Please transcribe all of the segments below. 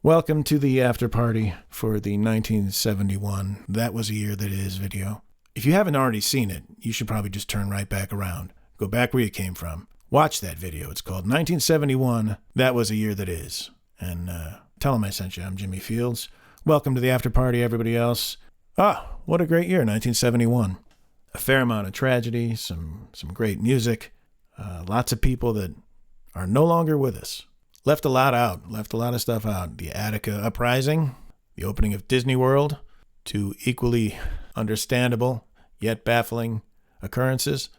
Welcome to the after party for the 1971 That Was a Year That Is video. If you haven't already seen it, you should probably just turn right back around. Go back where you came from. Watch that video. It's called 1971 That Was a Year That Is. And tell them I sent you. I'm Jimmy Fields. Welcome to the after party, everybody else. What a great year, 1971. A fair amount of tragedy, some great music, lots of people that are no longer with us. Left a lot of stuff out. The Attica Uprising, the opening of Disney World, two equally understandable yet baffling occurrences.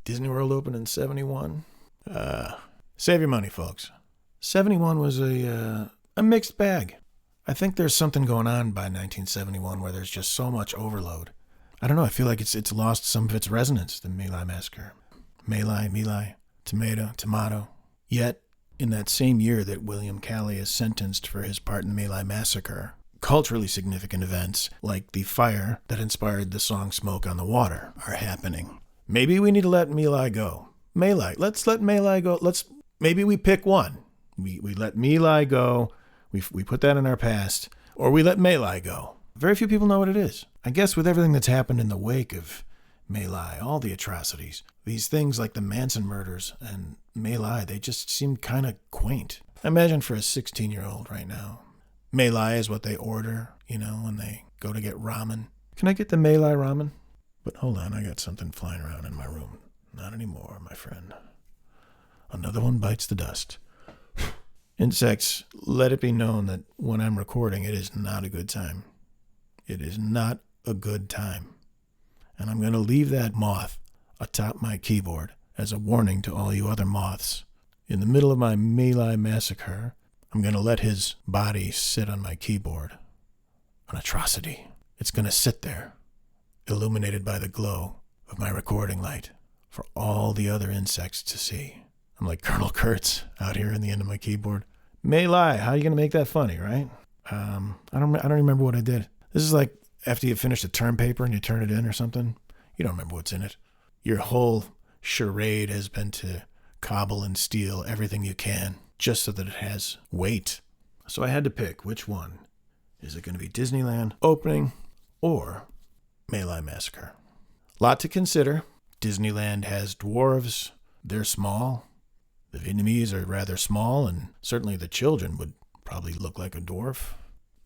Disney World opened in 71. Save your money, folks. 71 was a mixed bag. I think there's something going on by 1971 where there's just so much overload. I don't know, I feel like it's lost some of its resonance, the My Lai massacre. My Lai, tomato. Yet, in that same year that William Calley is sentenced for his part in the My Lai massacre, culturally significant events like the fire that inspired the song Smoke on the Water are happening. Maybe we need to let My Lai go. My Lai. Let's let My Lai go. Maybe we pick one. We let My Lai go. We put that in our past. Or we let My Lai go. Very few people know what it is. I guess with everything that's happened in the wake of My Lai, all the atrocities, these things like the Manson murders and My Lai, they just seem kind of quaint. Imagine for a 16-year-old right now. My Lai is what they order, when they go to get ramen. Can I get the My Lai ramen? But hold on, I got something flying around in my room. Not anymore, my friend. Another one bites the dust. Insects, let it be known that when I'm recording, it is not a good time. It is not a good time. And I'm going to leave that moth atop my keyboard as a warning to all you other moths. In the middle of my My Lai massacre, I'm going to let his body sit on my keyboard. An atrocity. It's going to sit there, illuminated by the glow of my recording light, for all the other insects to see. I'm like Colonel Kurtz out here in the end of my keyboard. My Lai, how are you going to make that funny, right? I don't remember what I did. This is like after you finish a term paper and you turn it in or something. You don't remember what's in it. Your whole charade has been to cobble and steal everything you can just so that it has weight. So I had to pick which one. Is it going to be Disneyland opening or My Lai massacre? Lot to consider. Disneyland has dwarves. They're small. The Vietnamese are rather small, and certainly the children would probably look like a dwarf.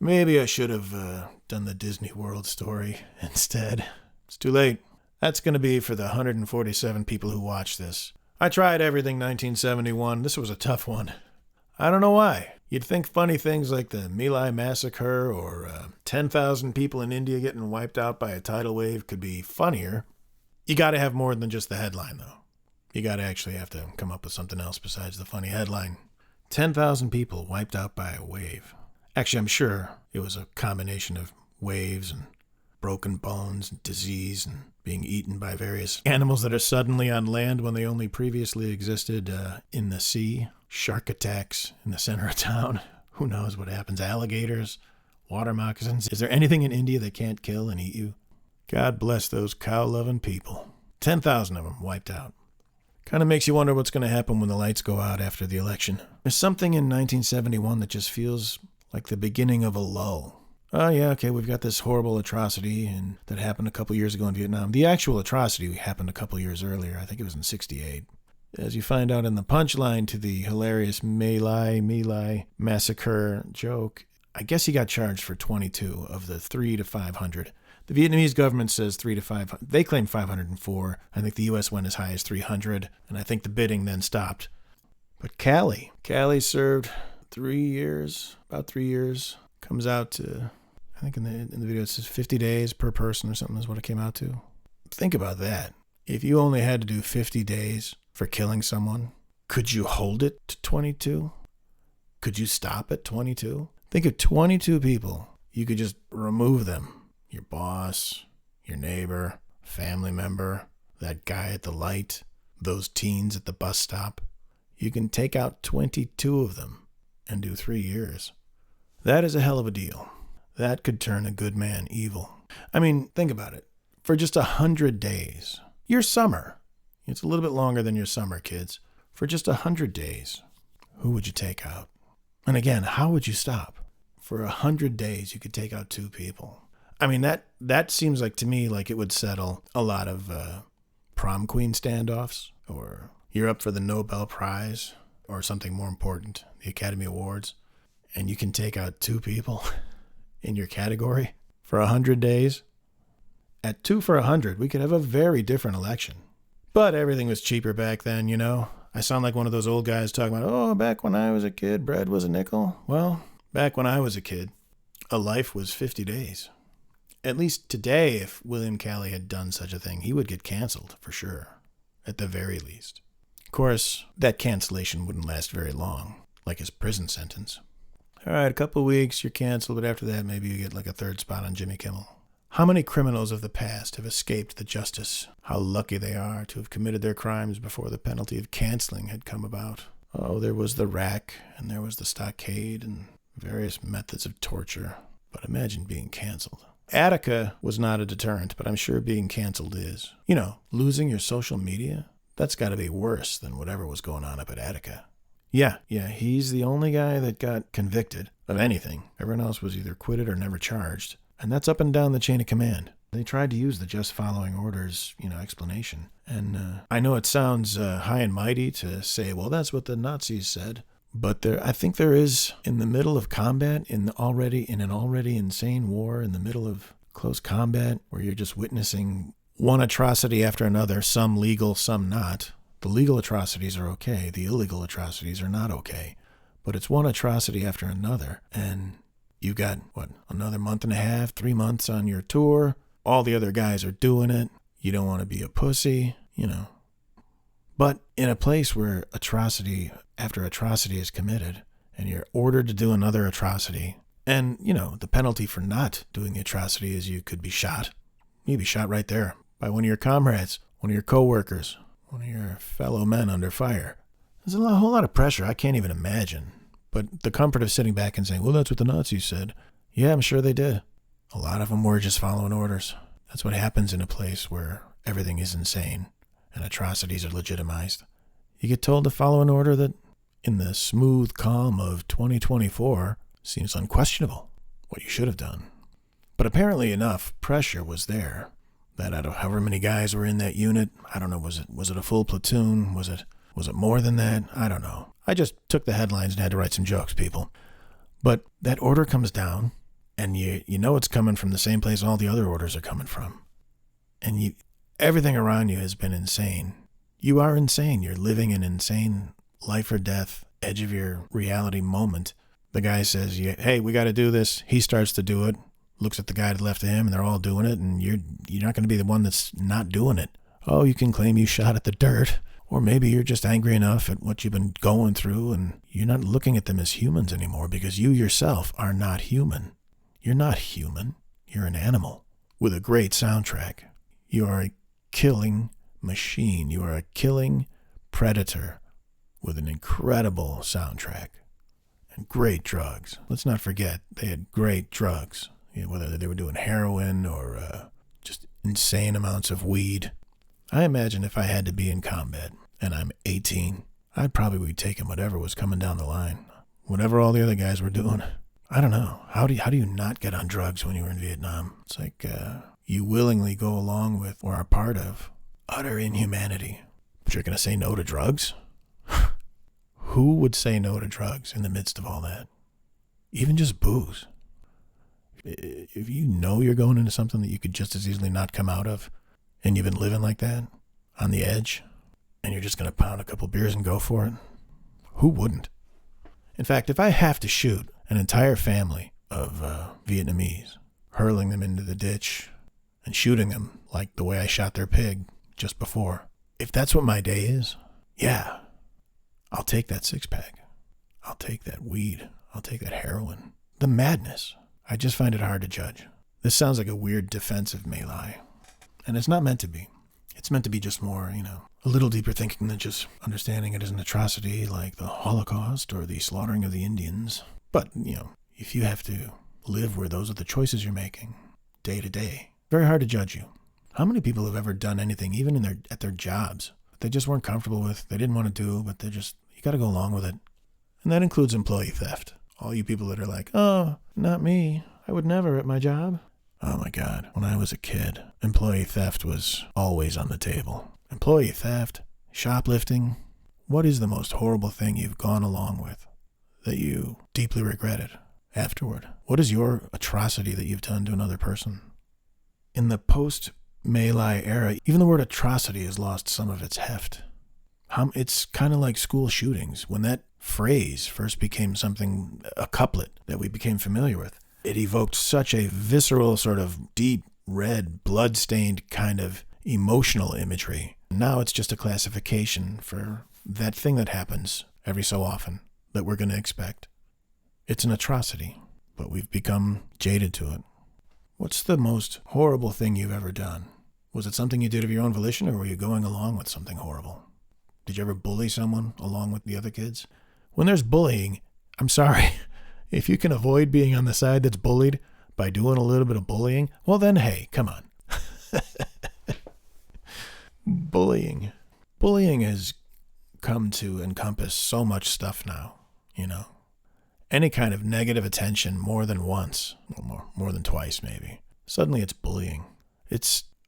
Maybe I should have done the Disney World story instead. It's too late. That's going to be for the 147 people who watch this. I tried everything 1971. This was a tough one. I don't know why. You'd think funny things like the My Lai massacre or 10,000 people in India getting wiped out by a tidal wave could be funnier. You got to have more than just the headline, though. You got to actually have to come up with something else besides the funny headline. 10,000 people wiped out by a wave. Actually, I'm sure it was a combination of waves and broken bones and disease and being eaten by various animals that are suddenly on land when they only previously existed in the sea. Shark attacks in the center of town. Who knows what happens? Alligators, water moccasins. Is there anything in India that can't kill and eat you? God bless those cow-loving people. 10,000 of them wiped out. Kind of makes you wonder what's going to happen when the lights go out after the election. There's something in 1971 that just feels like the beginning of a lull. Oh yeah, okay, we've got this horrible atrocity and that happened a couple years ago in Vietnam. The actual atrocity happened a couple years earlier. I think it was in 68. As you find out in the punchline to the hilarious My Lai massacre joke, I guess he got charged for 22 of the 3 to 500. The Vietnamese government says 3 to 500. They claim 504. I think the U.S. went as high as 300, and I think the bidding then stopped. But Calley served 3 years, about 3 years. Comes out to, I think in the video it says 50 days per person or something is what it came out to. Think about that. If you only had to do 50 days for killing someone, could you hold it to 22? Could you stop at 22? Think of 22 people. You could just remove them. Your boss, your neighbor, family member, that guy at the light, those teens at the bus stop. You can take out 22 of them and do 3 years. That is a hell of a deal. That could turn a good man evil. I mean, think about it. For just 100 days, your summer, it's a little bit longer than your summer, kids. For just 100 days, who would you take out? And again, how would you stop? For 100 days, you could take out 2 people. I mean, that seems like to me like it would settle a lot of prom queen standoffs, or you're up for the Nobel Prize or something more important, the Academy Awards, and you can take out 2 people in your category for 100 days. At 2 for 100, we could have a very different election. But everything was cheaper back then, you know. I sound like one of those old guys talking about, oh, back when I was a kid, bread was a nickel. Well, back when I was a kid, a life was 50 days. At least today, if William Calley had done such a thing, he would get canceled, for sure, at the very least. Of course, that cancellation wouldn't last very long, like his prison sentence. All right, a couple of weeks, you're canceled, but after that, maybe you get like a 3rd spot on Jimmy Kimmel. How many criminals of the past have escaped the justice? How lucky they are to have committed their crimes before the penalty of canceling had come about. Oh, there was the rack, and there was the stockade, and various methods of torture. But imagine being canceled. Attica was not a deterrent, but I'm sure being canceled is. You know, losing your social media? That's got to be worse than whatever was going on up at Attica. Yeah, he's the only guy that got convicted of anything. Everyone else was either acquitted or never charged. And that's up and down the chain of command. They tried to use the just following orders, explanation. And I know it sounds high and mighty to say, well, that's what the Nazis said. But I think there is, in the middle of combat, in an already insane war, in the middle of close combat, where you're just witnessing one atrocity after another, some legal, some not. The legal atrocities are okay. The illegal atrocities are not okay. But it's one atrocity after another. And you got, another month and a half, 3 months on your tour. All the other guys are doing it. You don't want to be a pussy, But in a place where atrocity after atrocity is committed, and you're ordered to do another atrocity, and, the penalty for not doing the atrocity is you could be shot. You'd be shot right there by one of your comrades, one of your coworkers, one of your fellow men under fire. There's a whole lot of pressure I can't even imagine. But the comfort of sitting back and saying, well, that's what the Nazis said. Yeah, I'm sure they did. A lot of them were just following orders. That's what happens in a place where everything is insane and atrocities are legitimized. You get told to follow an order that, in the smooth calm of 2024, seems unquestionable, what you should have done. But apparently enough pressure was there that out of however many guys were in that unit, I don't know, was it a full platoon? Was it more than that? I don't know. I just took the headlines and had to write some jokes, people. But that order comes down, and you know it's coming from the same place all the other orders are coming from. And everything around you has been insane. You are insane. You're living an insane life or death, edge of your reality moment. The guy says, hey, we got to do this. He starts to do it, looks at the guy to the left of him, and they're all doing it, and you're not going to be the one that's not doing it. Oh, you can claim you shot at the dirt. Or maybe you're just angry enough at what you've been going through and you're not looking at them as humans anymore because you yourself are not human. You're not human. You're an animal with a great soundtrack. You are a killing machine. You are a killing predator with an incredible soundtrack and great drugs. Let's not forget, they had great drugs, whether they were doing heroin or just insane amounts of weed. I imagine if I had to be in combat and I'm 18, I'd probably be taking whatever was coming down the line, whatever all the other guys were doing. I don't know. How do you not get on drugs when you were in Vietnam? It's like you willingly go along with or are part of utter inhumanity. But you're going to say no to drugs? Who would say no to drugs in the midst of all that? Even just booze. If you know you're going into something that you could just as easily not come out of, and you've been living like that, on the edge, and you're just going to pound a couple beers and go for it, who wouldn't? In fact, if I have to shoot an entire family of Vietnamese, hurling them into the ditch and shooting them like the way I shot their pig just before, if that's what my day is, yeah, I'll take that 6-pack. I'll take that weed. I'll take that heroin. The madness. I just find it hard to judge. This sounds like a weird defensive My Lai. And it's not meant to be. It's meant to be just more, a little deeper thinking than just understanding it as an atrocity like the Holocaust or the slaughtering of the Indians. But, if you have to live where those are the choices you're making, day to day, very hard to judge you. How many people have ever done anything, even at their jobs, that they just weren't comfortable with, they didn't want to do, but you got to go along with it. And that includes employee theft. All you people that are like, oh, not me. I would never at my job. Oh my God. When I was a kid, employee theft was always on the table. Employee theft, shoplifting. What is the most horrible thing you've gone along with that you deeply regretted afterward? What is your atrocity that you've done to another person? In the post-My Lai era, even the word atrocity has lost some of its heft. It's kind of like school shootings. When that phrase first became something, a couplet that we became familiar with, it evoked such a visceral sort of deep red, blood-stained kind of emotional imagery. Now it's just a classification for that thing that happens every so often that we're going to expect. It's an atrocity, but we've become jaded to it. What's the most horrible thing you've ever done? Was it something you did of your own volition, or were you going along with something horrible? Did you ever bully someone along with the other kids? When there's bullying, I'm sorry, if you can avoid being on the side that's bullied by doing a little bit of bullying, well then, hey, come on. Bullying. Bullying has come to encompass so much stuff now, you know. Any kind of negative attention more than once, well, more than twice maybe. Suddenly it's bullying.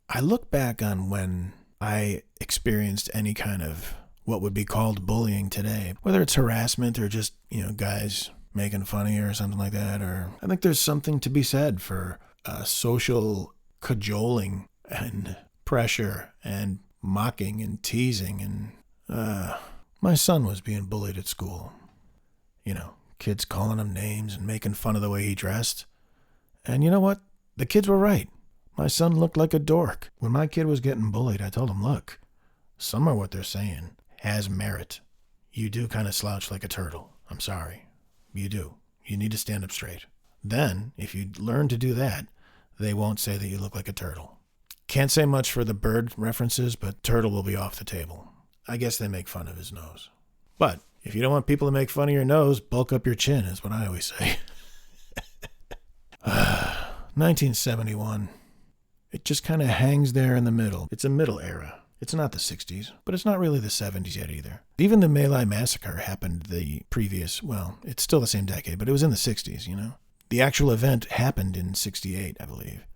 I look back on when I experienced any kind of what would be called bullying today, whether it's harassment or just, guys making fun of you or something like that, or I think there's something to be said for social cajoling and pressure and mocking and teasing. And my son was being bullied at school. Kids calling him names and making fun of the way he dressed. And you know what? The kids were right. My son looked like a dork. When my kid was getting bullied, I told him, look, some of what they're saying has merit. You do kind of slouch like a turtle. I'm sorry. You do. You need to stand up straight. Then, if you learn to do that, they won't say that you look like a turtle. Can't say much for the bird references, but turtle will be off the table. I guess they make fun of his nose. But if you don't want people to make fun of your nose, bulk up your chin is what I always say. 1971. It just kind of hangs there in the middle. It's a middle era. It's not the 60s, but it's not really the 70s yet either. Even the My Lai massacre happened the previous, it's still the same decade, but it was in the 60s, The actual event happened in 68, I believe,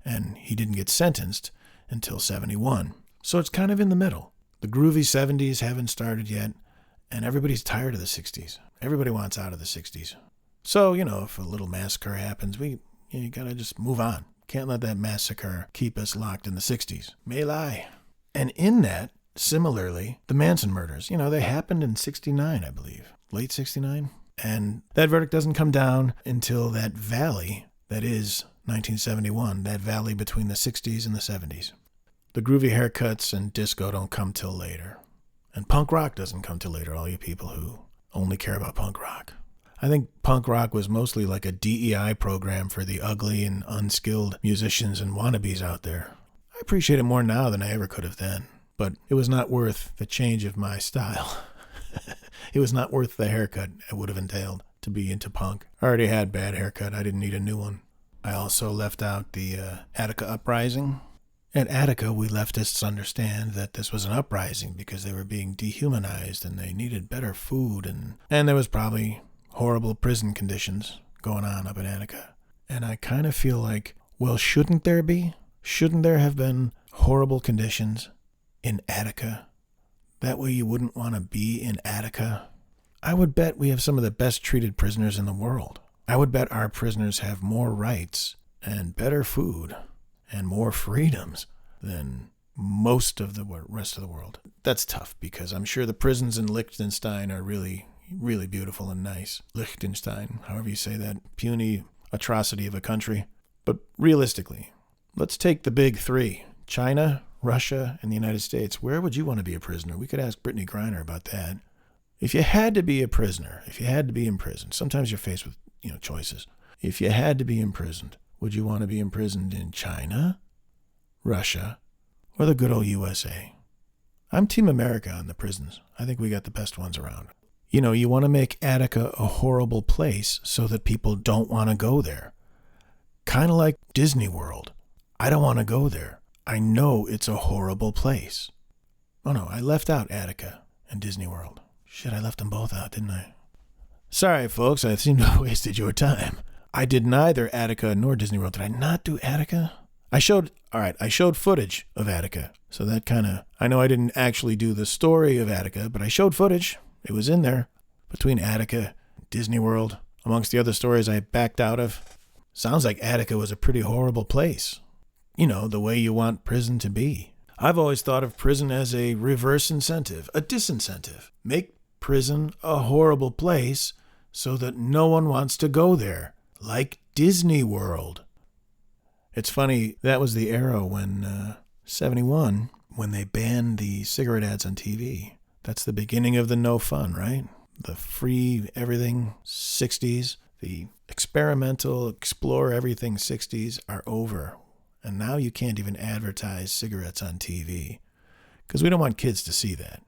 and he didn't get sentenced until 71. So it's kind of in the middle. The groovy 70s haven't started yet, and everybody's tired of the 60s. Everybody wants out of the 60s. So, if a little massacre happens, you gotta just move on. Can't let that massacre keep us locked in the 60s. My Lai. And in that, similarly, the Manson murders, they happened in 69, I believe. Late 69. And that verdict doesn't come down until that valley that is 1971, that valley between the 60s and the 70s. The groovy haircuts and disco don't come till later. And punk rock doesn't come till later, all you people who only care about punk rock. I think punk rock was mostly like a DEI program for the ugly and unskilled musicians and wannabes out there. I appreciate it more now than I ever could have then, but it was not worth the change of my style. It was not worth the haircut it would have entailed to be into punk. I already had bad haircut. I didn't need a new one. I also left out the Attica Uprising. At Attica, we leftists understand that this was an uprising because they were being dehumanized and they needed better food, and there was probably horrible prison conditions going on up in Attica. And I kind of feel like, well, shouldn't there be? Shouldn't there have been horrible conditions in Attica? That way you wouldn't want to be in Attica. I would bet we have some of the best treated prisoners in the world. I would bet our prisoners have more rights and better food and more freedoms than most of the rest of the world. That's tough because I'm sure the prisons in Liechtenstein are really, really beautiful and nice. Liechtenstein, however you say that puny atrocity of a country. But realistically, let's take the big three: China, Russia, and the United States. Where would you want to be a prisoner? We could ask Brittany Griner about that. If you had to be a prisoner, if you had to be imprisoned, sometimes you're faced with, choices. If you had to be imprisoned, would you want to be imprisoned in China, Russia, or the good old USA? I'm Team America on the prisons. I think we got the best ones around. You want to make Attica a horrible place so that people don't want to go there. Kind of like Disney World. I don't want to go there. I know it's a horrible place. Oh no, I left out Attica and Disney World. Shit, I left them both out, didn't I? Sorry, folks, I seem to have wasted your time. I did neither Attica nor Disney World. Did I not do Attica? I showed footage of Attica. So that kind of, I know I didn't actually do the story of Attica, but I showed footage. It was in there between Attica and Disney World, amongst the other stories I backed out of. Sounds like Attica was a pretty horrible place. You know, the way you want prison to be. I've always thought of prison as a reverse incentive, a disincentive. Make prison a horrible place so that no one wants to go there, like Disney World. It's funny, that was the era when, 71, when they banned the cigarette ads on TV. That's the beginning of the no fun, right? The free everything 60s, the experimental explore everything 60s are over. And now you can't even advertise cigarettes on TV because we don't want kids to see that.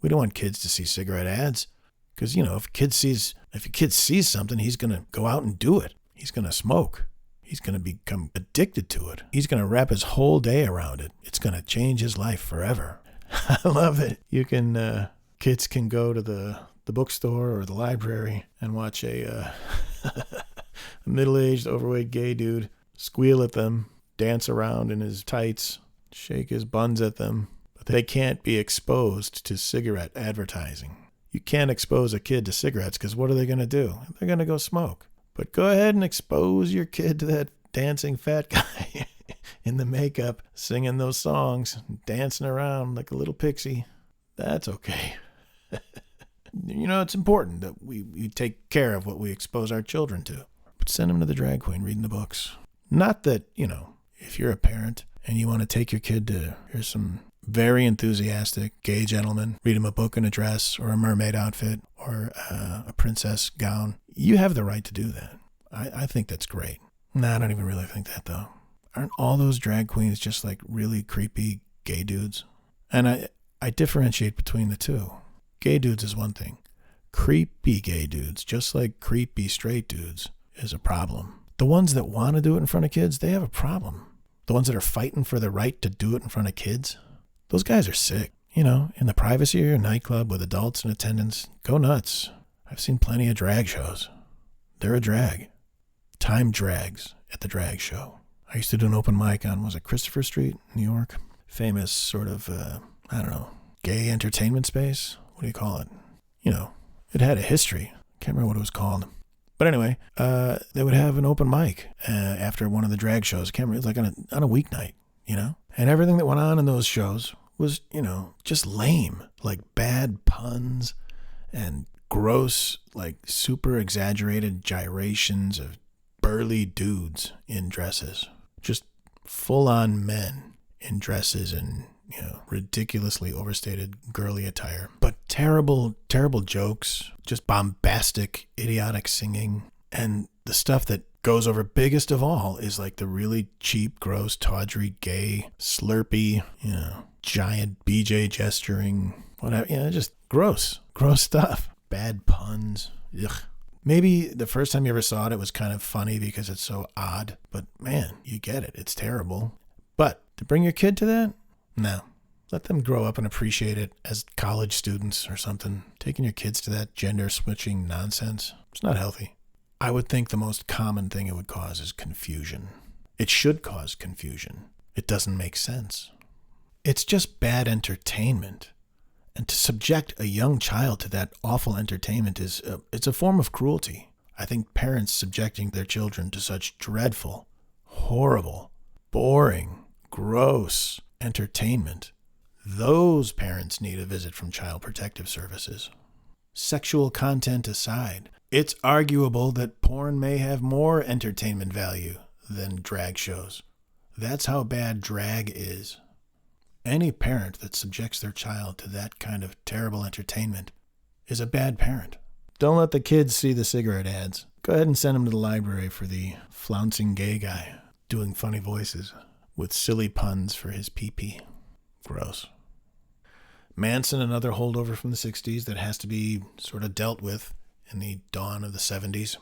We don't want kids to see cigarette ads because, you know, if a kid sees something, he's going to go out and do it. He's going to smoke. He's going to become addicted to it. He's going to wrap his whole day around it. It's going to change his life forever. I love it. You can, kids can go to the bookstore or the library and watch a middle-aged, overweight gay dude squeal at them, dance around in his tights, shake his buns at them. But they can't be exposed to cigarette advertising. You can't expose a kid to cigarettes because what are they going to do? They're going to go smoke. But go ahead and expose your kid to that dancing fat guy in the makeup, singing those songs, dancing around like a little pixie. That's okay. You know, it's important that we take care of what we expose our children to. But send them to the drag queen reading the books. Not that, you know, if you're a parent and you want to take your kid to, here's some very enthusiastic gay gentleman, read him a book in a dress or a mermaid outfit or a princess gown, you have the right to do that. I think that's great. Nah, I don't even really think that, though. Aren't all those drag queens just like really creepy gay dudes? And I differentiate between the two. Gay dudes is one thing. Creepy gay dudes, just like creepy straight dudes, is a problem. The ones that want to do it in front of kids, they have a problem. The ones that are fighting for the right to do it in front of kids, those guys are sick. You know, in the privacy of your nightclub with adults in attendance, go nuts. I've seen plenty of drag shows. They're a drag. Time drags at the drag show. I used to do an open mic on, was it Christopher Street, New York? Famous sort of, I don't know, gay entertainment space? What do you call it? You know, it had a history. Can't remember what it was called. But anyway, they would have an open mic after one of the drag shows. Can't remember, it was like on a weeknight, you know? And everything that went on in those shows was, you know, just lame. Like bad puns and gross, like super exaggerated gyrations of burly dudes in dresses. Just full-on men in dresses and, you know, ridiculously overstated girly attire. But terrible, terrible jokes, just bombastic, idiotic singing. And the stuff that goes over biggest of all is like the really cheap, gross, tawdry, gay, slurpy, you know, giant BJ gesturing, whatever. You know, just gross stuff. Bad puns. Ugh. Maybe the first time you ever saw it was kind of funny because it's so odd. But man, you get it. It's terrible. But to bring your kid to that? No. Let them grow up and appreciate it as college students or something. Taking your kids to that gender switching nonsense, it's not healthy. I would think the most common thing it would cause is confusion. It should cause confusion. It doesn't make sense. It's just bad entertainment. And to subject a young child to that awful entertainment it's a form of cruelty. I think parents subjecting their children to such dreadful, horrible, boring, gross entertainment, those parents need a visit from Child Protective Services. Sexual content aside, it's arguable that porn may have more entertainment value than drag shows. That's how bad drag is. Any parent that subjects their child to that kind of terrible entertainment is a bad parent. Don't let the kids see the cigarette ads. Go ahead and send them to the library for the flouncing gay guy doing funny voices with silly puns for his pee-pee. Gross. Manson, another holdover from the 60s that has to be sort of dealt with in the dawn of the 70s.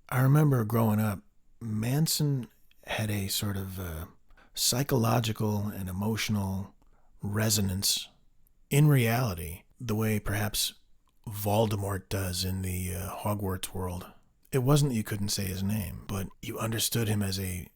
I remember growing up, Manson had a sort of psychological and emotional resonance in reality, the way perhaps Voldemort does in the Hogwarts world. It wasn't that you couldn't say his name, but you understood him as a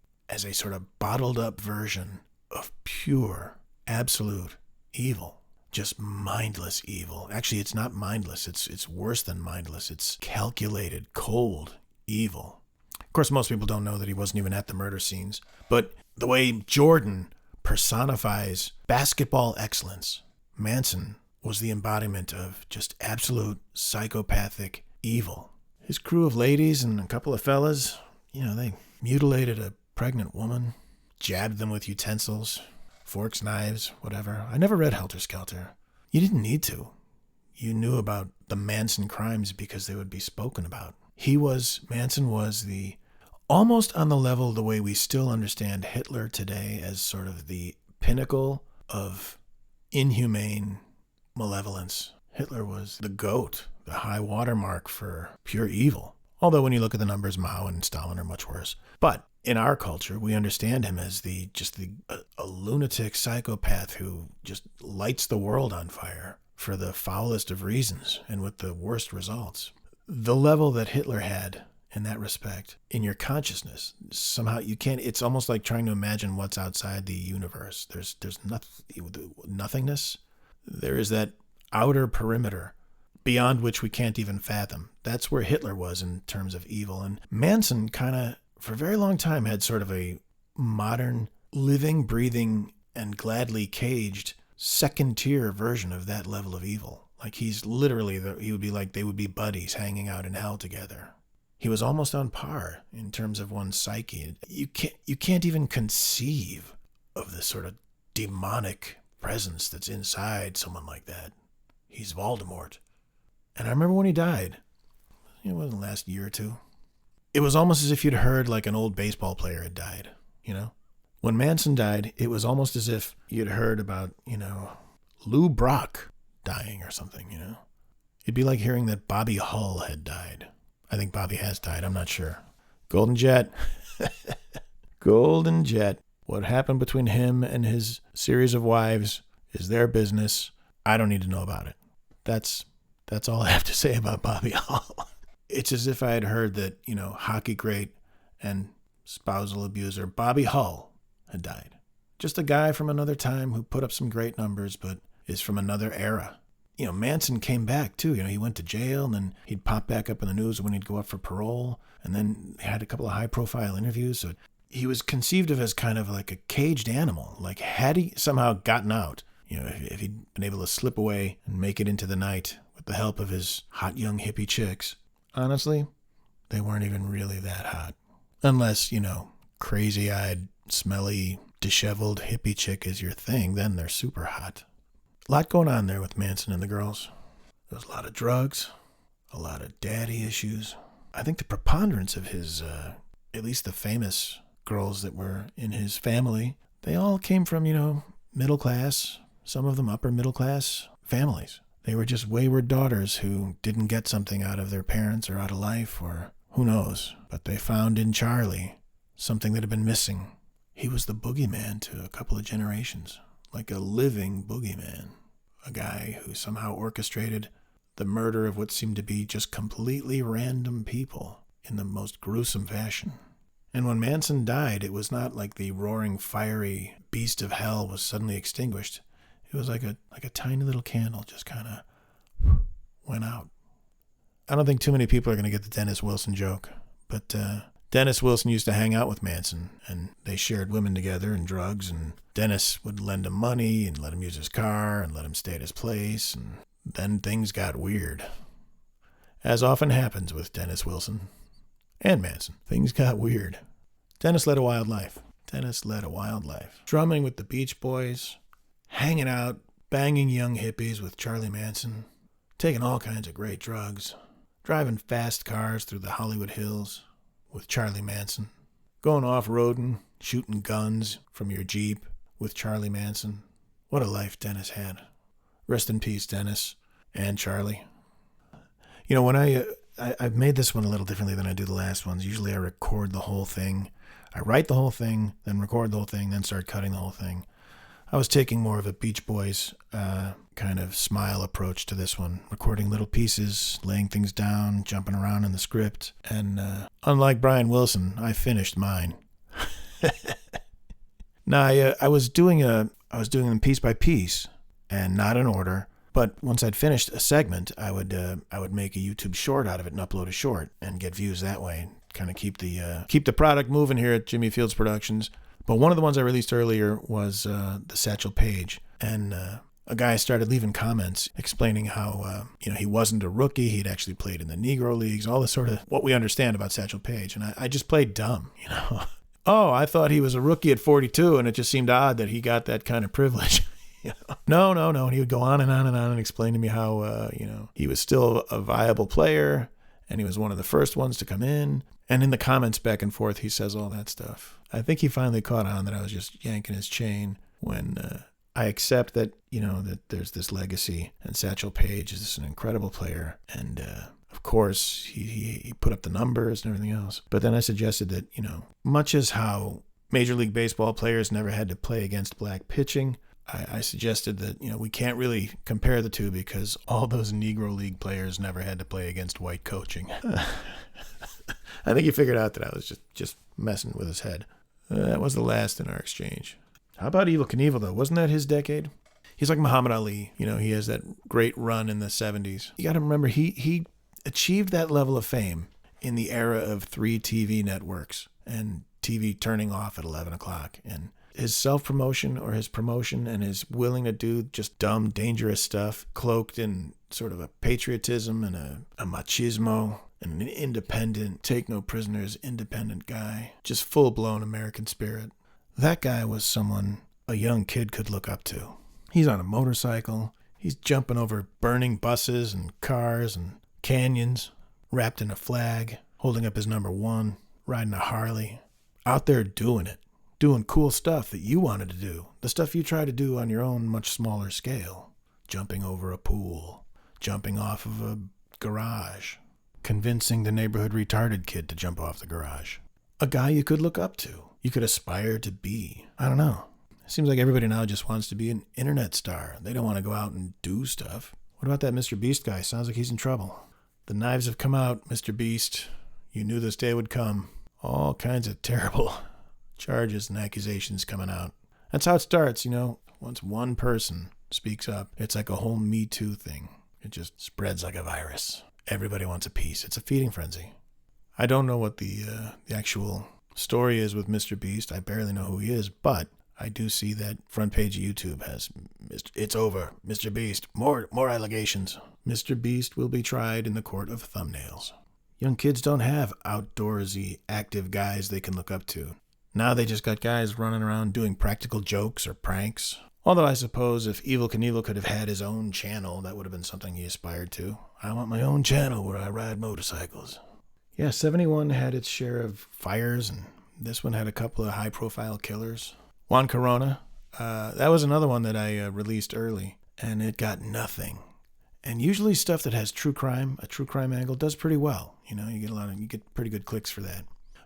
sort of bottled up version of pure, absolute evil. Just mindless evil. Actually, it's not mindless. It's worse than mindless. It's calculated, cold evil. Of course, most people don't know that he wasn't even at the murder scenes. But the way Jordan personifies basketball excellence, Manson was the embodiment of just absolute psychopathic evil. His crew of ladies and a couple of fellas, they mutilated a pregnant woman, jabbed them with utensils, forks, knives, whatever. I never read Helter Skelter. You didn't need to. You knew about the Manson crimes because they would be spoken about. Manson was almost on the level the way we still understand Hitler today as sort of the pinnacle of inhumane malevolence. Hitler was the GOAT, the high watermark for pure evil. Although when you look at the numbers, Mao and Stalin are much worse. But in our culture, we understand him as a lunatic psychopath who just lights the world on fire for the foulest of reasons and with the worst results. The level that Hitler had in that respect, in your consciousness, somehow you can't, it's almost like trying to imagine what's outside the universe. There's nothingness. There is that outer perimeter beyond which we can't even fathom. That's where Hitler was in terms of evil. And Manson kind of, for a very long time, had sort of a modern, living, breathing, and gladly caged second-tier version of that level of evil. Like he's literally, he would be like, they would be buddies hanging out in hell together. He was almost on par in terms of one's psyche. You can't even conceive of the sort of demonic presence that's inside someone like that. He's Voldemort. And I remember when he died, it wasn't the last year or two. It was almost as if you'd heard like an old baseball player had died, When Manson died, it was almost as if you'd heard about, Lou Brock dying or something, It'd be like hearing that Bobby Hull had died. I think Bobby has died, I'm not sure. Golden Jet. Golden Jet. What happened between him and his series of wives is their business. I don't need to know about it. That's all I have to say about Bobby Hull. It's as if I had heard that, hockey great and spousal abuser Bobby Hull had died. Just a guy from another time who put up some great numbers, but is from another era. Manson came back too. He went to jail and then he'd pop back up in the news when he'd go up for parole. And then had a couple of high profile interviews. So he was conceived of as kind of like a caged animal. Like had he somehow gotten out, if he'd been able to slip away and make it into the night with the help of his hot young hippie chicks, honestly, they weren't even really that hot. Unless, crazy-eyed, smelly, disheveled hippie chick is your thing, then they're super hot. A lot going on there with Manson and the girls. There was a lot of drugs, a lot of daddy issues. I think the preponderance of his, at least the famous girls that were in his family, they all came from, middle class, some of them upper middle class families. They were just wayward daughters who didn't get something out of their parents or out of life, or who knows. But they found in Charlie something that had been missing. He was the boogeyman to a couple of generations, like a living boogeyman. A guy who somehow orchestrated the murder of what seemed to be just completely random people in the most gruesome fashion. And when Manson died, it was not like the roaring, fiery beast of hell was suddenly extinguished. It was like a tiny little candle just kind of went out. I don't think too many people are going to get the Dennis Wilson joke, but Dennis Wilson used to hang out with Manson, and they shared women together and drugs, and Dennis would lend him money and let him use his car and let him stay at his place, and then things got weird. As often happens with Dennis Wilson and Manson, things got weird. Dennis led a wild life. Drumming with the Beach Boys, hanging out, banging young hippies with Charlie Manson, taking all kinds of great drugs, driving fast cars through the Hollywood Hills with Charlie Manson, going off-roading, shooting guns from your Jeep with Charlie Manson. What a life Dennis had. Rest in peace, Dennis and Charlie. When I've made this one a little differently than I do the last ones. Usually I record the whole thing. I write the whole thing, then record the whole thing, then start cutting the whole thing. I was taking more of a Beach Boys kind of smile approach to this one, recording little pieces, laying things down, jumping around in the script. And unlike Brian Wilson, I finished mine. Now, I was doing them piece by piece and not in order. But once I'd finished a segment, I would make a YouTube short out of it and upload a short and get views that way. Kind of keep the product moving here at Jimmy Fields Productions. But one of the ones I released earlier was the Satchel Paige, and a guy started leaving comments explaining how he wasn't a rookie, he'd actually played in the Negro Leagues, all this sort of what we understand about Satchel Paige, and I just played dumb, Oh, I thought he was a rookie at 42, and it just seemed odd that he got that kind of privilege. No. And he would go on and on and on and explain to me how, he was still a viable player and he was one of the first ones to come in. And in the comments back and forth, he says all that stuff. I think he finally caught on that I was just yanking his chain when I accept that, that there's this legacy and Satchel Paige is an incredible player. And, of course, he put up the numbers and everything else. But then I suggested that, much as how Major League Baseball players never had to play against black pitching, I suggested that, we can't really compare the two because all those Negro League players never had to play against white coaching. I think he figured out that I was just messing with his head. That was the last in our exchange. How about Evel Knievel, though? Wasn't that his decade? He's like Muhammad Ali. He has that great run in the 70s. You got to remember, he achieved that level of fame in the era of 3 TV networks and TV turning off at 11 o'clock. And his self-promotion or his promotion and his willing to do just dumb, dangerous stuff, cloaked in sort of a patriotism and a machismo and an independent, take-no-prisoners, independent guy, just full-blown American spirit. That guy was someone a young kid could look up to. He's on a motorcycle. He's jumping over burning buses and cars and canyons, wrapped in a flag, holding up his number 1, riding a Harley, out there doing it. Doing cool stuff that you wanted to do. The stuff you try to do on your own much smaller scale. Jumping over a pool. Jumping off of a garage. Convincing the neighborhood retarded kid to jump off the garage. A guy you could look up to. You could aspire to be. I don't know. It seems like everybody now just wants to be an internet star. They don't want to go out and do stuff. What about that Mr. Beast guy? Sounds like he's in trouble. The knives have come out, Mr. Beast. You knew this day would come. All kinds of terrible charges and accusations coming out. That's how it starts, Once one person speaks up, it's like a whole Me Too thing. It just spreads like a virus. Everybody wants a piece. It's a feeding frenzy. I don't know what the actual story is with Mr. Beast. I barely know who he is, but I do see that front page of YouTube has, it's over, Mr. Beast, more allegations. Mr. Beast will be tried in the court of thumbnails. Young kids don't have outdoorsy, active guys they can look up to. Now they just got guys running around doing practical jokes or pranks. Although I suppose if Evel Knievel could have had his own channel, that would have been something he aspired to. I want my own channel where I ride motorcycles. Yeah, 71 had its share of fires, and this one had a couple of high-profile killers. Juan Corona, that was another one that I released early, and it got nothing. And usually stuff that has true crime, a true crime angle, does pretty well. You get pretty good clicks for that.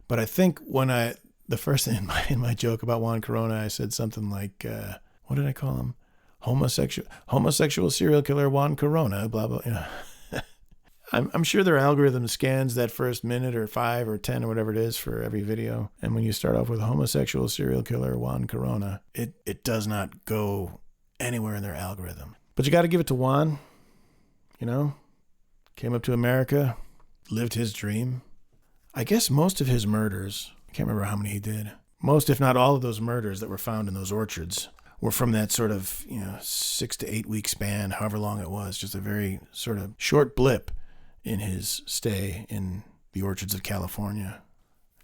But I think when the first thing in my joke about Juan Corona, I said something like, what did I call him? Homosexual serial killer Juan Corona, blah, blah. I'm sure their algorithm scans that first minute or 5 or 10 or whatever it is for every video. And when you start off with homosexual serial killer Juan Corona, it does not go anywhere in their algorithm. But you got to give it to Juan. Came up to America, lived his dream. I guess most of his murders, I can't remember how many he did. Most, if not all of those murders that were found in those orchards were from that sort of, 6 to 8 week span, however long it was, just a very sort of short blip in his stay in the orchards of California.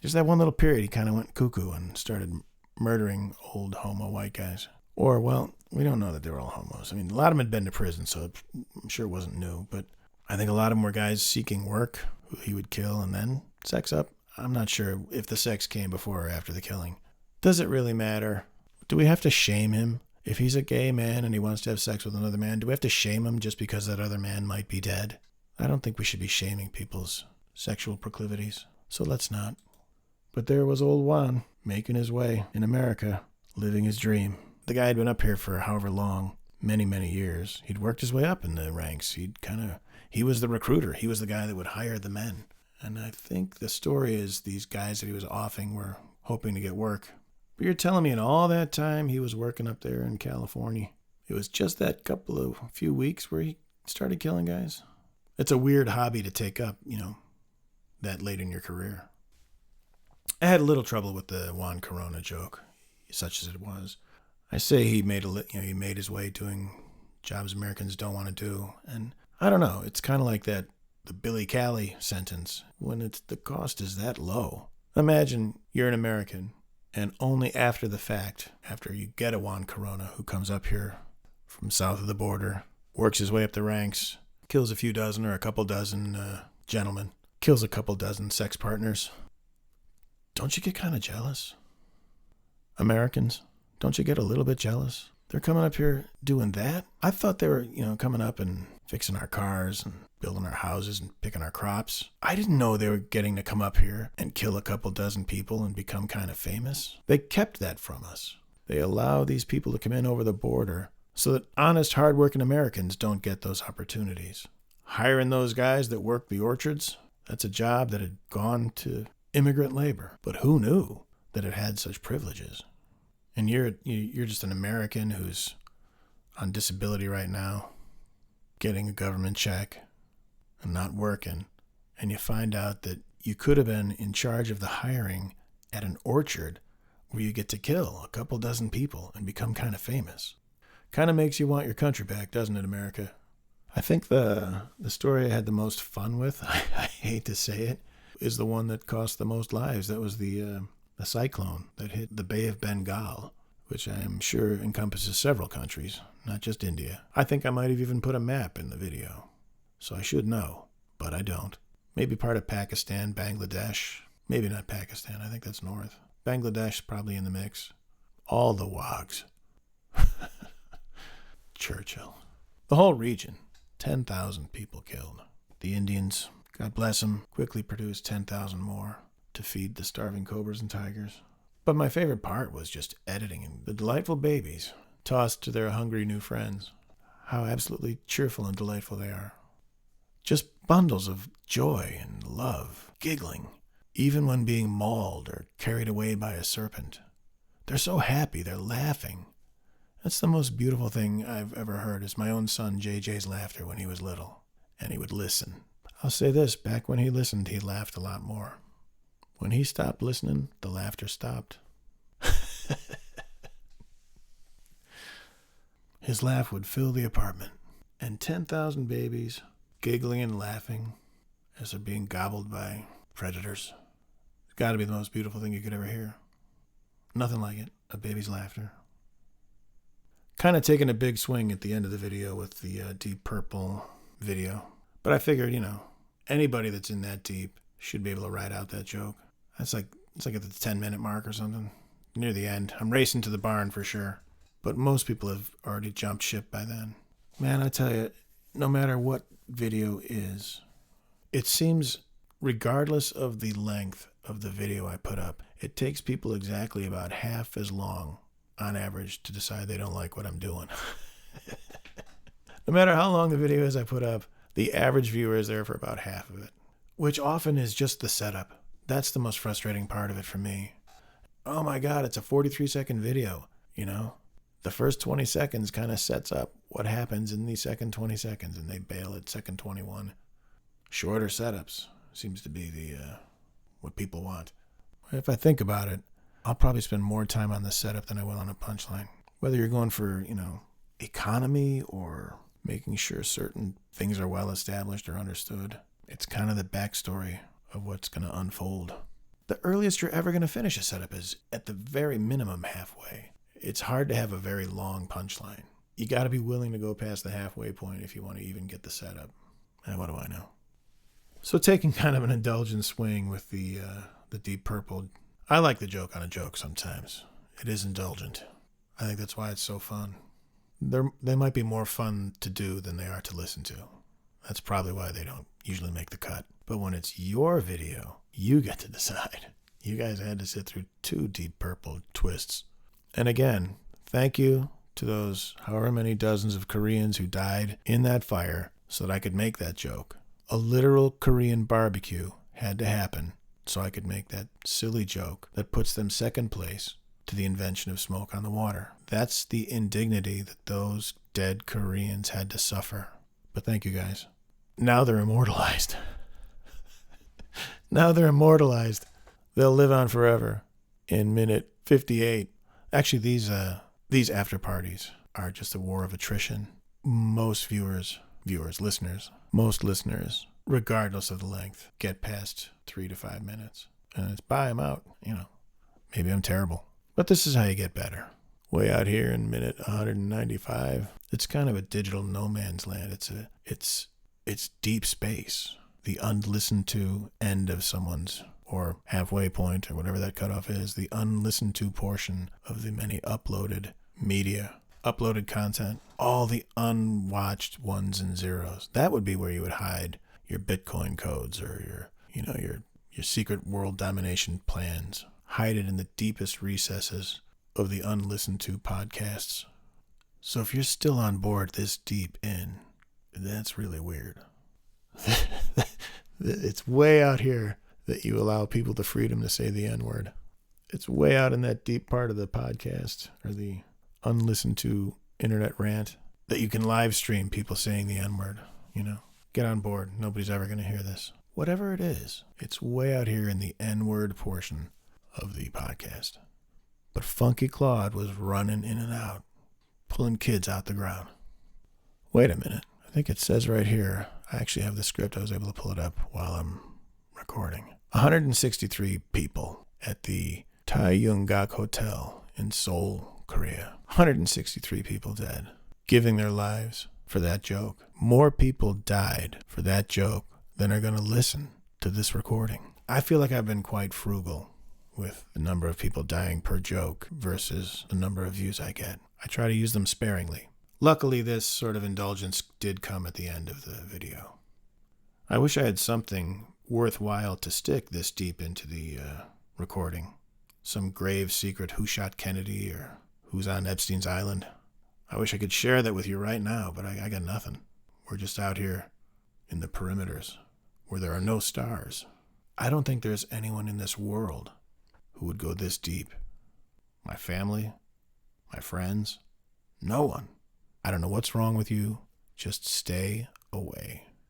Just that one little period, he kind of went cuckoo and started murdering old homo white guys. Or, well, we don't know that they were all homos. I mean, a lot of them had been to prison, so I'm sure it wasn't new, but I think a lot of them were guys seeking work who he would kill and then sex up. I'm not sure if the sex came before or after the killing. Does it really matter? Do we have to shame him? If he's a gay man and he wants to have sex with another man, do we have to shame him just because that other man might be dead? I don't think we should be shaming people's sexual proclivities, so let's not. But there was old Juan, making his way in America, living his dream. The guy had been up here for however long, many, many years. He'd worked his way up in the ranks. He was the recruiter. He was the guy that would hire the men. And I think the story is these guys that he was offing were hoping to get work. But you're telling me in all that time he was working up there in California, it was just that few weeks where he started killing guys? It's a weird hobby to take up, that late in your career. I had a little trouble with the Juan Corona joke, such as it was. I say he made his way doing jobs Americans don't want to do, and I don't know. It's kind of like the Billy Cali sentence when the cost is that low. Imagine you're an American, and only after the fact, after you get a Juan Corona who comes up here from south of the border, works his way up the ranks, kills a few dozen or a couple dozen gentlemen, kills a couple dozen sex partners. Don't you get kind of jealous? Americans, don't you get a little bit jealous? They're coming up here doing that? I thought they were, coming up and fixing our cars and building our houses and picking our crops. I didn't know they were getting to come up here and kill a couple dozen people and become kind of famous. They kept that from us. They allow these people to come in over the border so that honest, hard-working Americans don't get those opportunities. Hiring those guys that work the orchards, that's a job that had gone to immigrant labor. But who knew that it had such privileges? And you're just an American who's on disability right now, getting a government check and not working, and you find out that you could have been in charge of the hiring at an orchard where you get to kill a couple dozen people and become kind of famous. Kind of makes you want your country back, doesn't it, America? I think the story I had the most fun with, I hate to say it, is the one that cost the most lives. That was the cyclone that hit the Bay of Bengal, which I am sure encompasses several countries, not just India. I think I might have even put a map in the video, so I should know, but I don't. Maybe part of Pakistan, Bangladesh. Maybe not Pakistan, I think that's north. Bangladesh probably in the mix. All the wogs. Churchill. The whole region. 10,000 people killed. The Indians, God bless them, quickly produced 10,000 more to feed the starving cobras and tigers. But my favorite part was just editing the delightful babies tossed to their hungry new friends. How absolutely cheerful and delightful they are. Just bundles of joy and love, giggling, even when being mauled or carried away by a serpent. They're so happy, they're laughing. That's the most beautiful thing I've ever heard is my own son JJ's laughter when he was little. And he would listen. I'll say this, back when he listened, he laughed a lot more. When he stopped listening, the laughter stopped. His laugh would fill the apartment, and 10,000 babies giggling and laughing as they're being gobbled by predators. It's got to be the most beautiful thing you could ever hear. Nothing like it, a baby's laughter. Kind of taking a big swing at the end of the video with the Deep Purple video. But I figured, anybody that's in that deep should be able to ride out that joke. It's like at the 10-minute mark or something. Near the end. I'm racing to the barn for sure. But most people have already jumped ship by then. Man, I tell you, no matter what video is, it seems, regardless of the length of the video I put up, it takes people exactly about half as long on average to decide they don't like what I'm doing. No matter how long the video is I put up, the average viewer is there for about half of it, which often is just the setup. That's the most frustrating part of it for me. Oh my God, it's a 43-second video, The first 20 seconds kind of sets up what happens in the second 20 seconds, and they bail at second 21. Shorter setups seems to be what people want. If I think about it, I'll probably spend more time on the setup than I will on a punchline. Whether you're going for, economy or making sure certain things are well established or understood, it's kind of the backstory of what's going to unfold. The earliest you're ever going to finish a setup is at the very minimum halfway. It's hard to have a very long punchline. You got to be willing to go past the halfway point if you want to even get the setup. And what do I know? So taking kind of an indulgent swing with the Deep Purple, I like the joke on a joke sometimes. It is indulgent. I think that's why it's so fun. They might be more fun to do than they are to listen to. That's probably why they don't usually make the cut. But when it's your video, you get to decide. You guys had to sit through 2 Deep Purple twists. And again, Thank you to those however many dozens of Koreans who died in that fire so that I could make that joke. A literal Korean barbecue had to happen so I could make that silly joke that puts them second place to the invention of smoke on the water. That's the indignity that those dead Koreans had to suffer. But thank you guys. Now they're immortalized. Now they're immortalized. They'll live on forever. In minute 58. Actually, these after parties are just a war of attrition. Most listeners, regardless of the length, get past 3 to 5 minutes. And it's bye, I'm out. Maybe I'm terrible. But this is how you get better. Way out here in minute 195, it's kind of a digital no man's land. It's deep space. The unlistened to end of someone's, or halfway point, or whatever that cutoff is, the unlistened to portion of the many uploaded media, uploaded content, all the unwatched ones and zeros. That would be where you would hide your Bitcoin codes or your secret world domination plans. Hide it in the deepest recesses of the unlistened to podcasts. So if you're still on board this deep in, that's really weird. It's way out here that you allow people the freedom to say the N-word. It's way out in that deep part of the podcast or the unlistened to internet rant that you can live stream people saying the N-word. Get on board. Nobody's ever going to hear this. Whatever it is, it's way out here in the N-word portion of the podcast. But Funky Claude was running in and out, pulling kids out the ground. Wait a minute. I think it says right here, I actually have the script. I was able to pull it up while I'm recording. 163 people at the Taeyunggak Hotel in Seoul, Korea. 163 people dead, giving their lives for that joke. More people died for that joke than are going to listen to this recording. I feel like I've been quite frugal with the number of people dying per joke versus the number of views I get. I try to use them sparingly. Luckily, this sort of indulgence did come at the end of the video. I wish I had something worthwhile to stick this deep into the recording. Some grave secret who shot Kennedy or who's on Epstein's island. I wish I could share that with you right now, but I got nothing. We're just out here in the perimeters where there are no stars. I don't think there's anyone in this world who would go this deep. My family, my friends, no one. I don't know what's wrong with you. Just stay away.